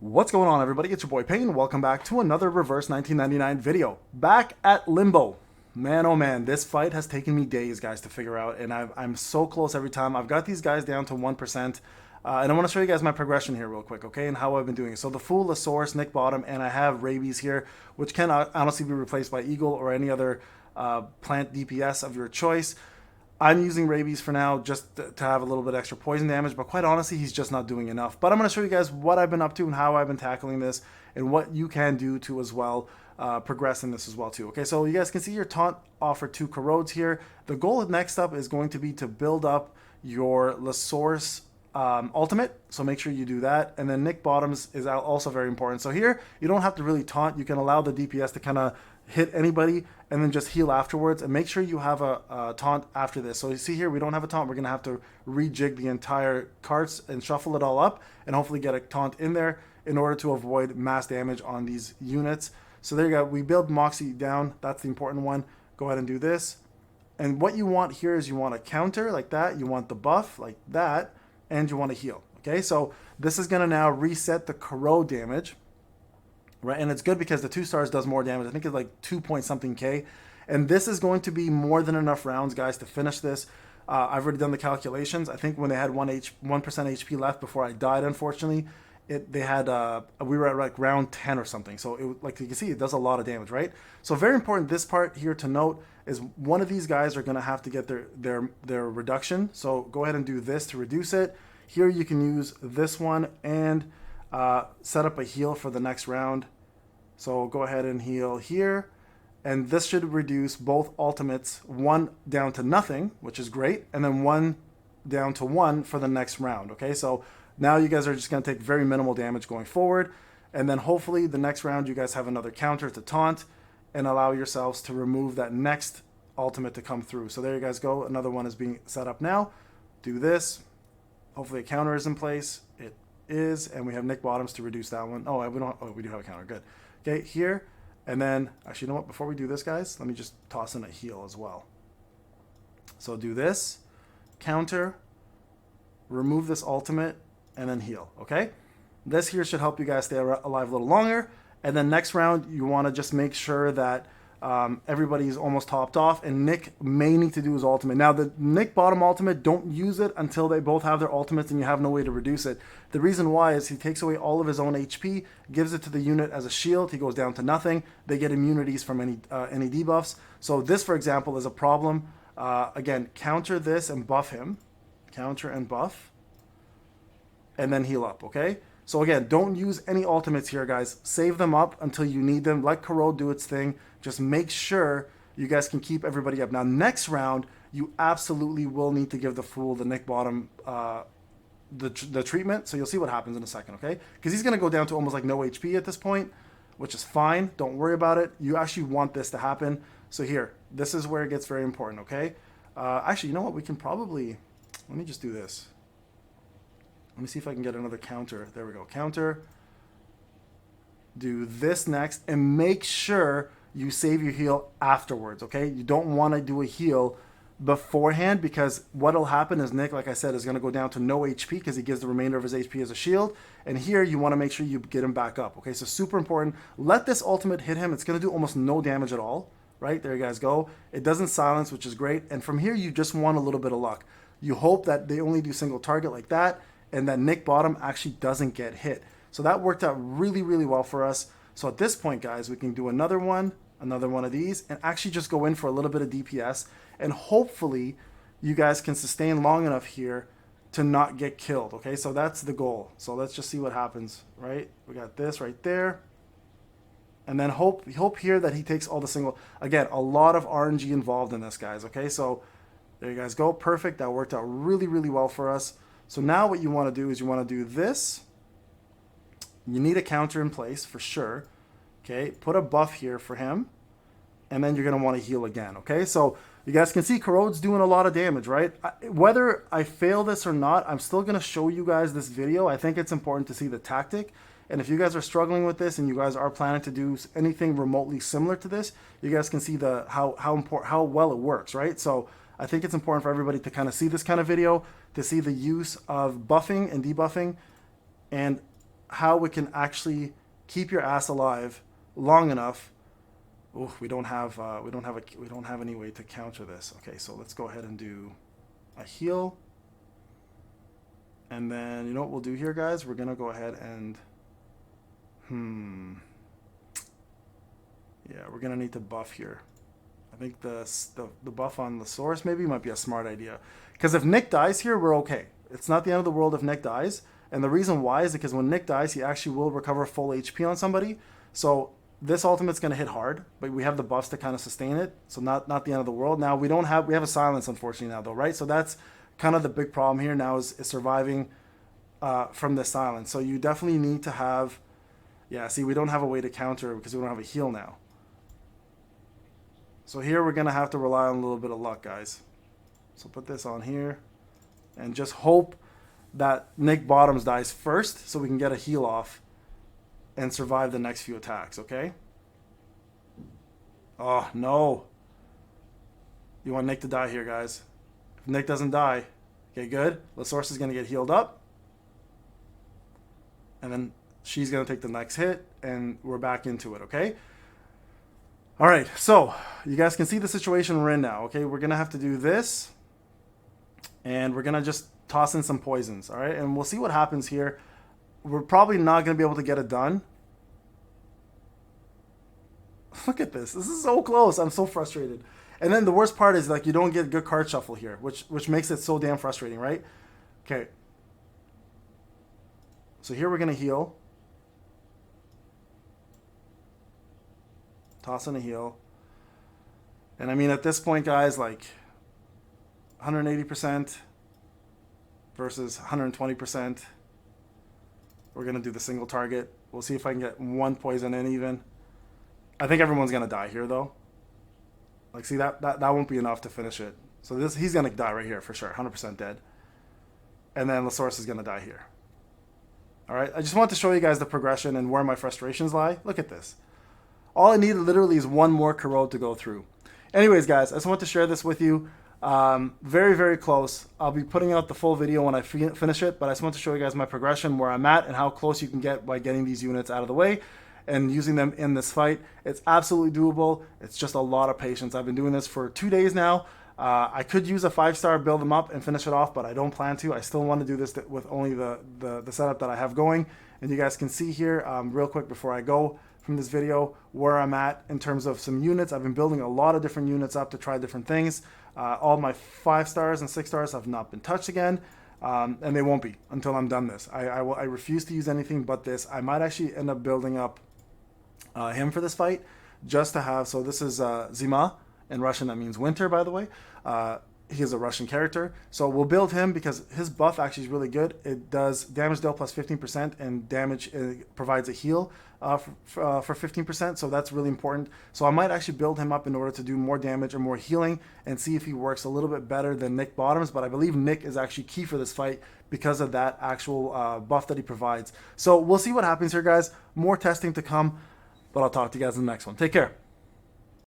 What's going on, everybody? It's your boy Payne. Welcome back to another Reverse 1999 video. Back at Limbo. Man, oh man, this fight has taken me days, guys, to figure out, and I'm so close every time. I've got these guys down to 1%, and I want to show you guys my progression here real quick, okay, and how I've been doing it. So the Fool, the Source, Nick Bottom, and I have Rabies here, which can honestly be replaced by Eagle or any other plant DPS of your choice. I'm using Rabies for now just to have a little bit extra poison damage, but quite honestly, he's just not doing enough. But I'm going to show you guys what I've been up to and how I've been tackling this and what you can do to as well progress in this as well too. Okay, so you guys can see your taunt offer 2 corrodes here. The goal next up is going to be to build up your La Source ultimate, so make sure you do that. And then Nick Bottoms is also very important. So here, you don't have to really taunt. You can allow the DPS to kind of hit anybody and then just heal afterwards, and make sure you have a taunt after this. So you see here, we don't have a taunt. We're gonna have to rejig the entire carts and shuffle it all up and hopefully get a taunt in there in order to avoid mass damage on these units. So there you go. We build Moxie down. That's the important one. Go ahead and do this. And what you want here is you want a counter like that, you want the buff like that, and you want to heal. Okay, so this is gonna now reset the corrode damage. Right, and it's good because the 2 stars does more damage. I think it's like 2 point something K. And this is going to be more than enough rounds, guys, to finish this. I've already done the calculations. I think when they had 1% HP left before I died, unfortunately, we were at like round 10 or something. So it, like you can see, it does a lot of damage, right? So very important, this part here to note is one of these guys are going to have to get their reduction. So go ahead and do this to reduce it. Here you can use this one and set up a heal for the next round. So go ahead and heal here, and this should reduce both ultimates, 1 down to nothing, which is great, and then 1 down to 1 for the next round. Okay, so now you guys are just going to take very minimal damage going forward, and then hopefully the next round you guys have another counter to taunt and allow yourselves to remove that next ultimate to come through. So there you guys go. Another one is being set up now. Do this. Hopefully a counter is in place. It is, and we have Nick Bottoms to reduce that one. Oh, we do have a counter. Good. Okay, here, and then, actually, you know what? Before we do this, guys, let me just toss in a heal as well. So do this, counter, remove this ultimate, and then heal, okay? This here should help you guys stay alive a little longer, and then next round, you want to just make sure that everybody's almost topped off, and Nick may need to do his ultimate. Now, the Nick Bottom ultimate, don't use it until they both have their ultimates and you have no way to reduce it. The reason why is he takes away all of his own HP, gives it to the unit as a shield. He goes down to nothing. They get immunities from any debuffs. So this, for example, is a problem. Again, counter this and buff him. Counter and buff. And then heal up, okay? So again, don't use any ultimates here, guys. Save them up until you need them. Let corrode do its thing. Just make sure you guys can keep everybody up. Now, next round, you absolutely will need to give the Fool, the Nick Bottom, the treatment. So you'll see what happens in a second, okay? Because he's going to go down to almost like no HP at this point, which is fine. Don't worry about it. You actually want this to happen. So here, this is where it gets very important, okay? Actually, you know what? We can probably... Let me just do this. Let me see if I can get another counter. There we go. Counter. Do this next. And make sure you save your heal afterwards, okay? You don't want to do a heal beforehand, because what'll happen is Nick, like I said, is going to go down to no HP because he gives the remainder of his HP as a shield. And here you want to make sure you get him back up, okay? So super important. Let this ultimate hit him. It's going to do almost no damage at all, right? There you guys go. It doesn't silence, which is great. And from here, you just want a little bit of luck. You hope that they only do single target like that, and that Nick Bottom actually doesn't get hit. So that worked out really, really well for us. So at this point, guys, we can do another one of these, and actually just go in for a little bit of DPS, and hopefully you guys can sustain long enough here to not get killed, okay? So that's the goal. So let's just see what happens, right? We got this right there. And then hope here that he takes all the single... Again, a lot of RNG involved in this, guys, okay? So there you guys go. Perfect. That worked out really, really well for us. So now what you want to do is you want to do this. You need a counter in place for sure. Okay, put a buff here for him. And then you're going to want to heal again. Okay, so you guys can see corrode's doing a lot of damage, right? Whether I fail this or not, I'm still going to show you guys this video. I think it's important to see the tactic. And if you guys are struggling with this and you guys are planning to do anything remotely similar to this, you guys can see how well it works, right? So I think it's important for everybody to kind of see this kind of video, to see the use of buffing and debuffing, and how we can actually keep your ass alive long enough. Oh, we don't have any way to counter this. Okay, so let's go ahead and do a heal. And then, you know what we'll do here, guys? We're going to go ahead and... Yeah, we're going to need to buff here. I think the buff on the source maybe might be a smart idea. Because if Nick dies here, we're okay. It's not the end of the world if Nick dies. And the reason why is because when Nick dies, he actually will recover full HP on somebody. So this ultimate's going to hit hard, but we have the buffs to kind of sustain it. So not the end of the world. Now, we have a silence, unfortunately, now, though, right? So that's kind of the big problem here now is surviving from this silence. So you definitely need to have... Yeah, see, we don't have a way to counter because we don't have a heal now. So here we're going to have to rely on a little bit of luck, guys. So put this on here and just hope that Nick Bottoms dies first so we can get a heal off and survive the next few attacks, okay? Oh, no. You want Nick to die here, guys. If Nick doesn't die, okay, good. LaSource is going to get healed up. And then she's going to take the next hit, and we're back into it, okay? All right, so you guys can see the situation we're in now, okay? We're going to have to do this, and we're going to just toss in some poisons, all right? And we'll see what happens here. We're probably not going to be able to get it done. Look at this. This is so close. I'm so frustrated. And then the worst part is, like, you don't get good card shuffle here, which makes it so damn frustrating, right? Okay. So here we're going to heal. Toss in a heal. And I mean, at this point, guys, like 180% versus 120%. We're going to do the single target. We'll see if I can get one poison in even. I think everyone's going to die here, though. Like, see, that won't be enough to finish it. So he's going to die right here for sure. 100% dead. And then LaSource is going to die here. All right. I just want to show you guys the progression and where my frustrations lie. Look at this. All I need literally is one more corrode to go through. Anyways, guys, I just want to share this with you. Very, very close. I'll be putting out the full video when I finish it, but I just want to show you guys my progression, where I'm at, and how close you can get by getting these units out of the way and using them in this fight. It's absolutely doable. It's just a lot of patience. I've been doing this for 2 days now. I could use a 5-star, build them up, and finish it off, but I don't plan to. I still want to do this with only the setup that I have going. And you guys can see here, real quick before I go from this video, where I'm at in terms of some units. I've been building a lot of different units up to try different things. All my 5-stars and 6-stars have not been touched again, and they won't be until I'm done this. I refuse to use anything but this. I might actually end up building up him for this fight, just to have. So this is Zima. In Russian, that means winter, by the way. He is a Russian character. So we'll build him because his buff actually is really good. It does damage dealt plus 15%, and damage provides a heal for 15%. So that's really important. So I might actually build him up in order to do more damage or more healing and see if he works a little bit better than Nick Bottoms. But I believe Nick is actually key for this fight because of that actual buff that he provides. So we'll see what happens here, guys. More testing to come, but I'll talk to you guys in the next one. Take care.